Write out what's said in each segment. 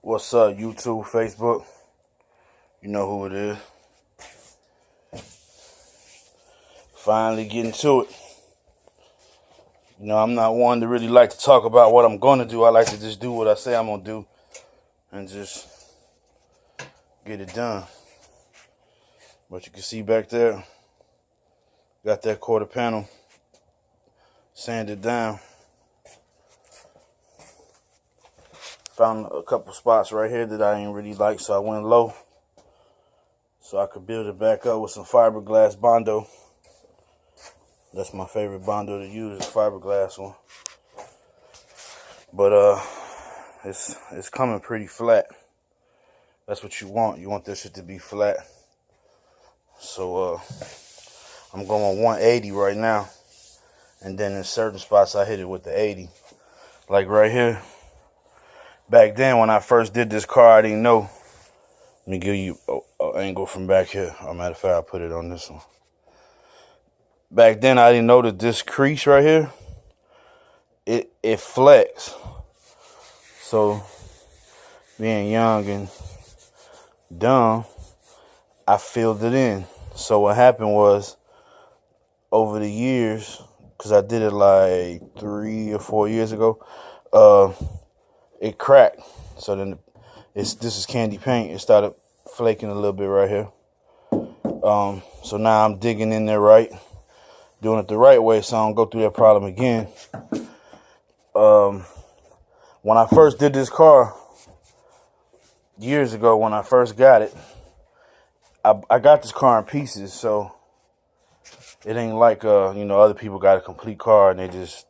What's up, YouTube, Facebook? You know who it is. Finally getting to it. You know, I'm not one to really like to talk about what I'm going to do. I like to just do what I say I'm going to do and just get it done. But you can see back there, got that quarter panel sanded down. Found a couple spots right here that I didn't really like, so I went low so I could build it back up with some fiberglass Bondo. That's my favorite Bondo to use, is fiberglass one. But it's coming pretty flat. That's what you want. You want this shit to be flat. So I'm going 180 right now, and then in certain spots I hit it with the 80. Like right here. Back then, when I first did this car, I didn't know. Let me give you an angle from back here. As a matter of fact, I'll put it on this one. Back then, I didn't know that this crease right here, it flex. So, being young and dumb, I filled it in. So what happened was, over the years, because I did it like 3 or 4 years ago, it cracked. So then this is candy paint. It started flaking a little bit right here. So now I'm digging in there right, doing it the right way so I don't go through that problem again. When I first did this car, years ago when I first got it, I got this car in pieces, so it ain't like other people got a complete car and they just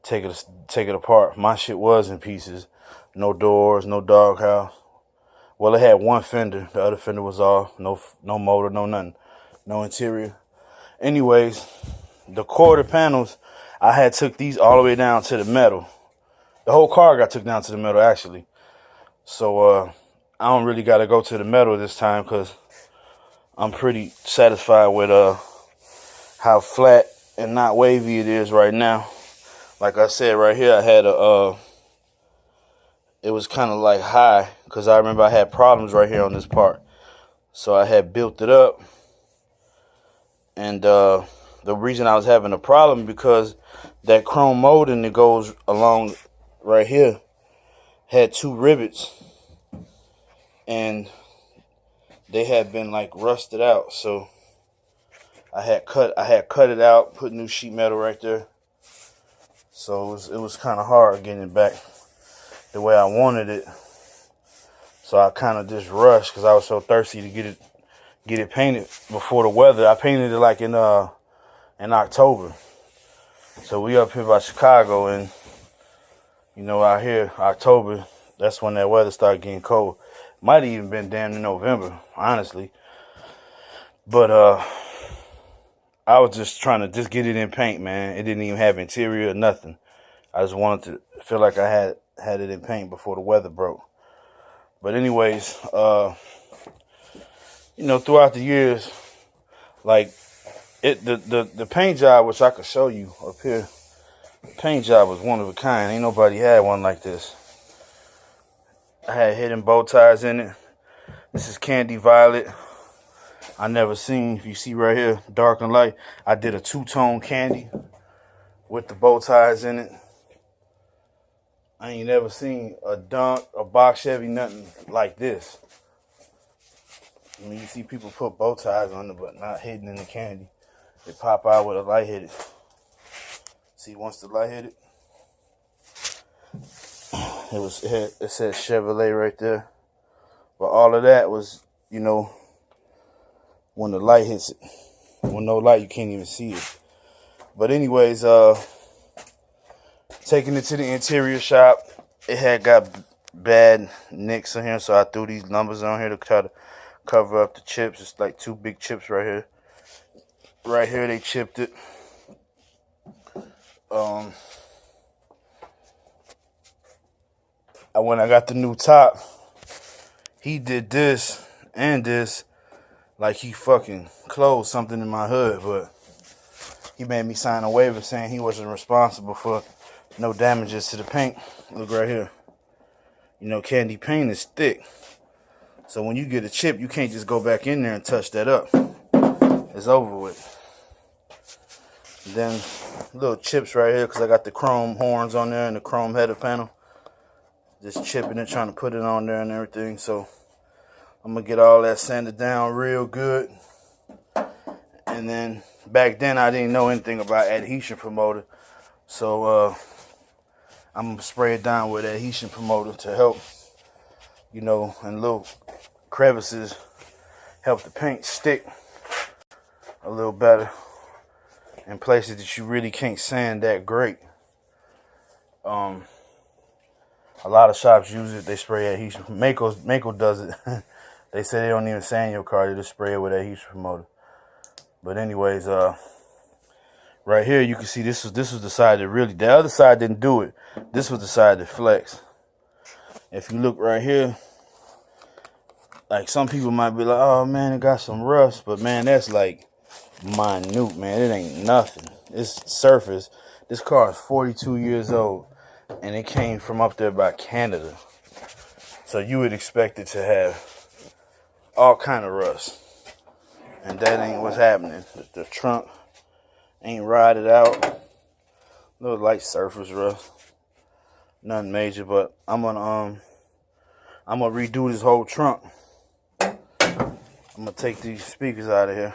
take it apart. My shit was in pieces. No doors, no doghouse. Well, it had one fender. The other fender was off. No motor, no nothing. No interior. Anyways, the quarter panels, I had took these all the way down to the metal. The whole car got took down to the metal, actually. So I don't really got to go to the metal this time because I'm pretty satisfied with how flat and not wavy it is right now. Like I said, right here, I had it was kind of like high because I remember I had problems right here on this part. So I had built it up. And the reason I was having a problem because that chrome molding that goes along right here had 2 rivets. And they had been like rusted out. So I had cut it out, put new sheet metal right there. So it was kind of hard getting it back the way I wanted it. So I kind of just rushed because I was so thirsty to get it painted before the weather. I painted it like in October. So we up here by Chicago, and out here October, that's when that weather started getting cold. Might have even been damn near November, honestly. But I was just trying to just get it in paint, man. It didn't even have interior or nothing. I just wanted to feel like I had it in paint before the weather broke. But anyways, throughout the years, like the paint job, which I could show you up here, the paint job was one of a kind. Ain't nobody had one like this. I had hidden bow ties in it. This is candy violet. I never seen, if you see right here, dark and light, I did a 2-tone candy with the bow ties in it. I ain't never seen a Donk, a box Chevy, nothing like this. I mean, you see people put bow ties on it, but not hidden in the candy. They pop out with a light hit it. See, once the light hit it, it said Chevrolet right there. But all of that was, when the light hits it. With no light, you can't even see it. But anyways, taking it to the interior shop, it had got bad nicks in here, so I threw these numbers on here to try to cover up the chips. It's like 2 big chips right here. Right here, they chipped it. When I got the new top, he did this and this like he fucking closed something in my hood, but he made me sign a waiver saying he wasn't responsible for no damages to the paint. Look right here. You know, candy paint is thick. So when you get a chip, you can't just go back in there and touch that up. It's over with. Then little chips right here, because I got the chrome horns on there and the chrome header panel. Just chipping it, trying to put it on there and everything. So I'm going to get all that sanded down real good. And then back then I didn't know anything about adhesion promoter. So I'm going to spray it down with adhesion promoter to help, you know, and little crevices, help the paint stick a little better in places that you really can't sand that great. A lot of shops use it. They spray adhesion. Mako does it. They say they don't even sand your car. They just spray it with adhesion promoter. But anyways, right here you can see this was the side that really, the other side didn't do it. This was the side that flexed. If you look right here, like some people might be like, oh man, it got some rust, but man, that's like minute, man. It ain't nothing. It's surface. This car is 42 years old, and it came from up there by Canada. So you would expect it to have all kind of rust, and that ain't what's happening. The trunk ain't rotted out. Little light surface rust, nothing major. But I'm gonna redo this whole trunk. I'm gonna take these speakers out of here,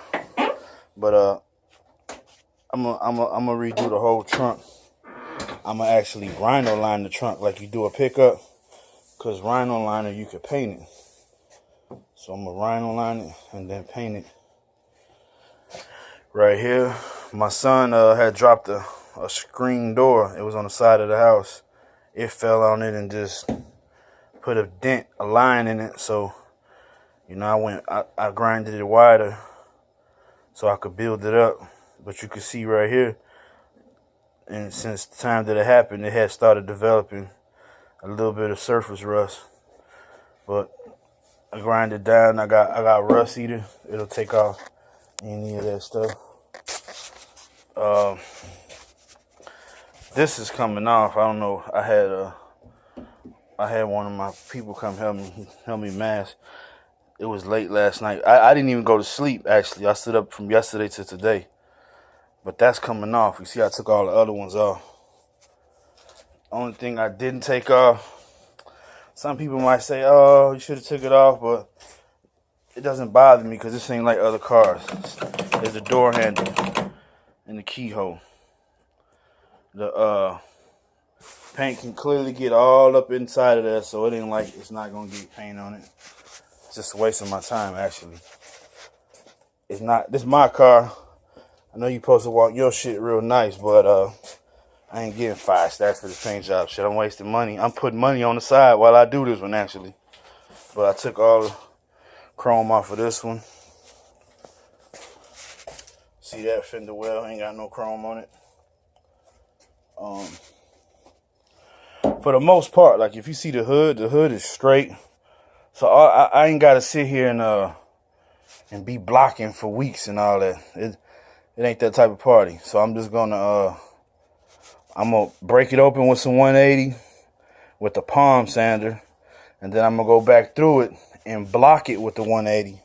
but I'm gonna redo the whole trunk. I'm gonna actually rhino line the trunk like you do a pickup, cause rhino liner you can paint it. So I'm gonna rhino line it and then paint it. Right here, my son had dropped a screen door. It was on the side of the house. It fell on it and just put a dent, a line in it. So, you know, I grinded it wider so I could build it up. But you can see right here, and since the time that it happened, it had started developing a little bit of surface rust. But I grind it down. I got rust eater. It'll take off any of that stuff. This is coming off. I don't know. I had one of my people come help me mask. It was late last night. I didn't even go to sleep, actually. I stood up from yesterday to today. But that's coming off. You see, I took all the other ones off. Only thing I didn't take off, some people might say, oh, you should have took it off, but it doesn't bother me because this ain't like other cars. There's the door handle and the keyhole. The paint can clearly get all up inside of there, so it ain't like it's not going to get paint on it. It's just a waste of my time, actually. It's not. This is my car. I know you're supposed to walk your shit real nice, but I ain't getting 5 stacks for this paint job shit. I'm wasting money. I'm putting money on the side while I do this one, actually. But I took all the chrome off of this one. See that fender well? Ain't got no chrome on it. For the most part, like if you see the hood is straight. So I ain't got to sit here and be blocking for weeks and all that. It ain't that type of party. So I'm just gonna break it open with some 180 with the palm sander, and then I'm gonna go back through it and block it with the 180.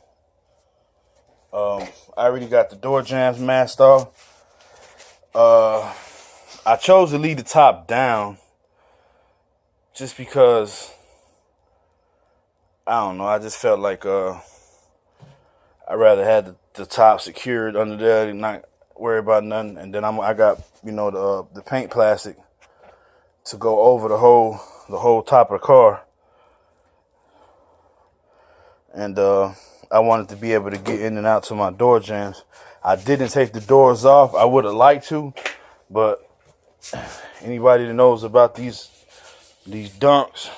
I already got the door jambs masked off. I chose to leave the top down just because I don't know. I just felt like I'd rather have the top secured under there and not worry about nothing. And then I got, you know, the paint plastic to go over the whole top of the car. And I wanted to be able to get in and out to my door jambs. I didn't take the doors off. I would have liked to, but anybody that knows about these Donks,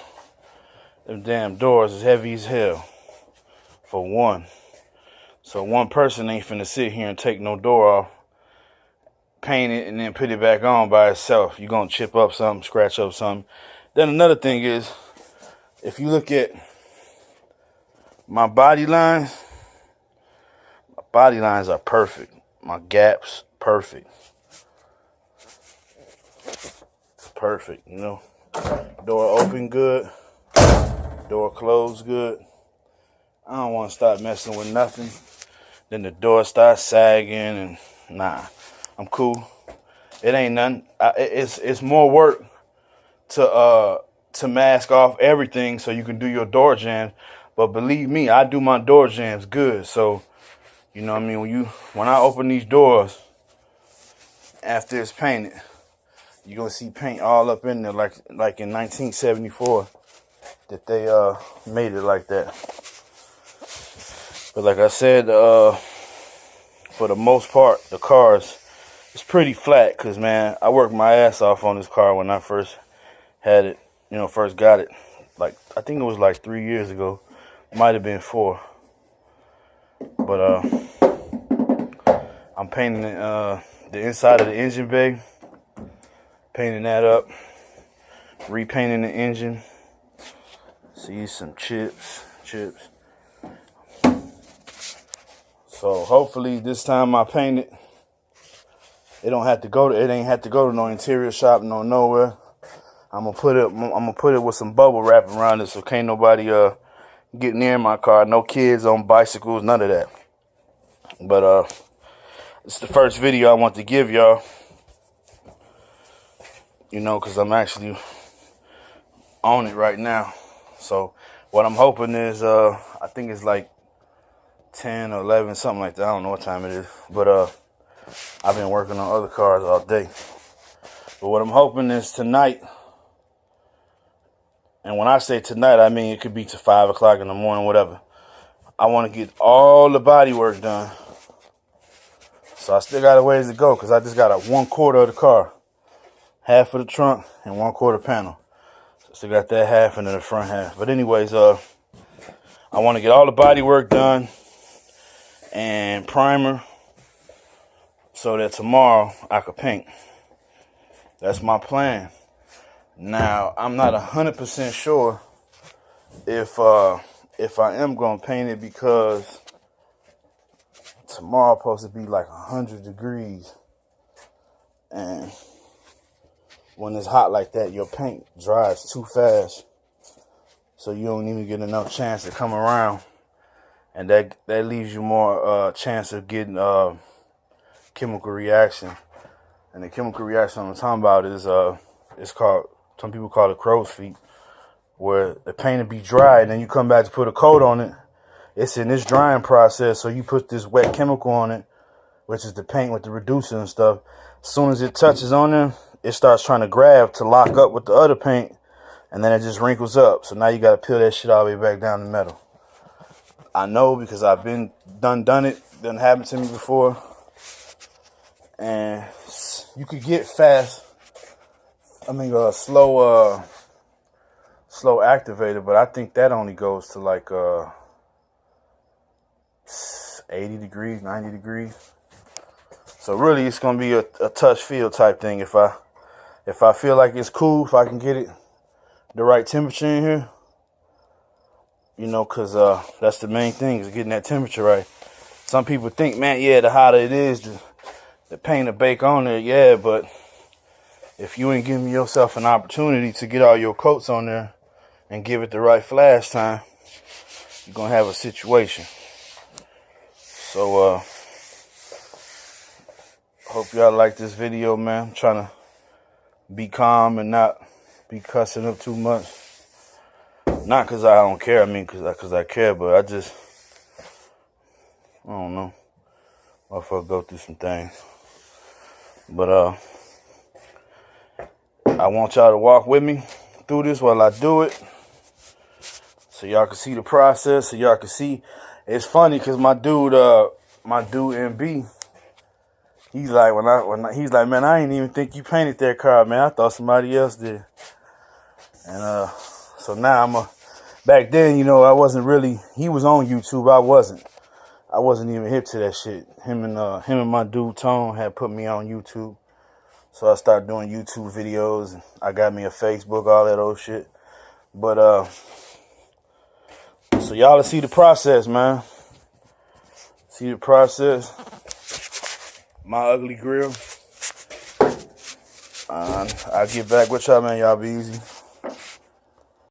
them damn doors is heavy as hell, for one. So one person ain't finna sit here and take no door off, paint it, and then put it back on by itself. You're gonna chip up something, scratch up something. Then another thing is, if you look at my body lines are perfect. My gaps, perfect. Perfect, you know. Door open good. door closed good. I don't want to start messing with nothing. Then the door starts sagging and nah, I'm cool. It ain't nothing. It's more work to mask off everything so you can do your door jams. But believe me, I do my door jams good. So, you know what I mean? When I open these doors after it's painted, you're gonna see paint all up in there like in 1974 that they made it like that. But like I said, for the most part, the cars, it's pretty flat because, man, I worked my ass off on this car when I first had it, first got it. Like, I think it was like 3 years ago. Might have been 4. But I'm painting the inside of the engine bay. Painting that up. Repainting the engine. See some chips. So hopefully this time I paint it, it ain't have to go to no interior shop, nowhere. I'm gonna put it with some bubble wrap around it so can't nobody get near my car. No kids on bicycles, none of that. But it's the first video I want to give y'all. Because I'm actually on it right now. So what I'm hoping is I think it's like 10 or 11, something like that. I don't know what time it is. But I've been working on other cars all day. But what I'm hoping is tonight, and when I say tonight, I mean it could be to 5 o'clock in the morning, whatever. I want to get all the body work done. So I still got a ways to go because I just got a 1/4 of the car. Half of the trunk and 1/4 panel. So still got that half and then the front half. But anyways, I want to get all the body work done and primer so that tomorrow I could paint. That's my plan. Now, I'm not 100% sure if I am going to paint it because tomorrow supposed to be like 100 degrees. And when it's hot like that, your paint dries too fast. So you don't even get enough chance to come around. And that leaves you more chance of getting chemical reaction. And the chemical reaction I'm talking about is it's called, some people call it crow's feet, where the paint will be dry and then you come back to put a coat on it. It's in this drying process, so you put this wet chemical on it, which is the paint with the reducer and stuff. As soon as it touches on there, it starts trying to grab to lock up with the other paint, and then it just wrinkles up. So now you got to peel that shit all the way back down the metal. I know because I've been done it. Done happened to me before. And you could get slow activated, but I think that only goes to like 80 degrees, 90 degrees. So really it's going to be a touch feel type thing. If I feel like it's cool, if I can get it the right temperature in here, because that's the main thing, is getting that temperature right. Some people think, man, yeah, the hotter it is, the paint will bake on there, yeah, but if you ain't giving yourself an opportunity to get all your coats on there and give it the right flash time, you're going to have a situation. So, hope y'all like this video, man. I'm trying to be calm and not be cussing up too much. Not because I don't care, I mean because I care, but I don't know. Motherfucker go through some things. But I want y'all to walk with me through this while I do it, so y'all can see the process, so y'all can see. It's funny because my dude MB, he's like, he's like, man, I ain't even think you painted that car, man. I thought somebody else did. And so now back then, I wasn't really, he was on YouTube, I wasn't even hip to that shit. Him and my dude Tone had put me on YouTube. So I started doing YouTube videos. I got me a Facebook, all that old shit. But so y'all see the process, man. See the process. My ugly grill. I'll get back with y'all, man. Y'all be easy.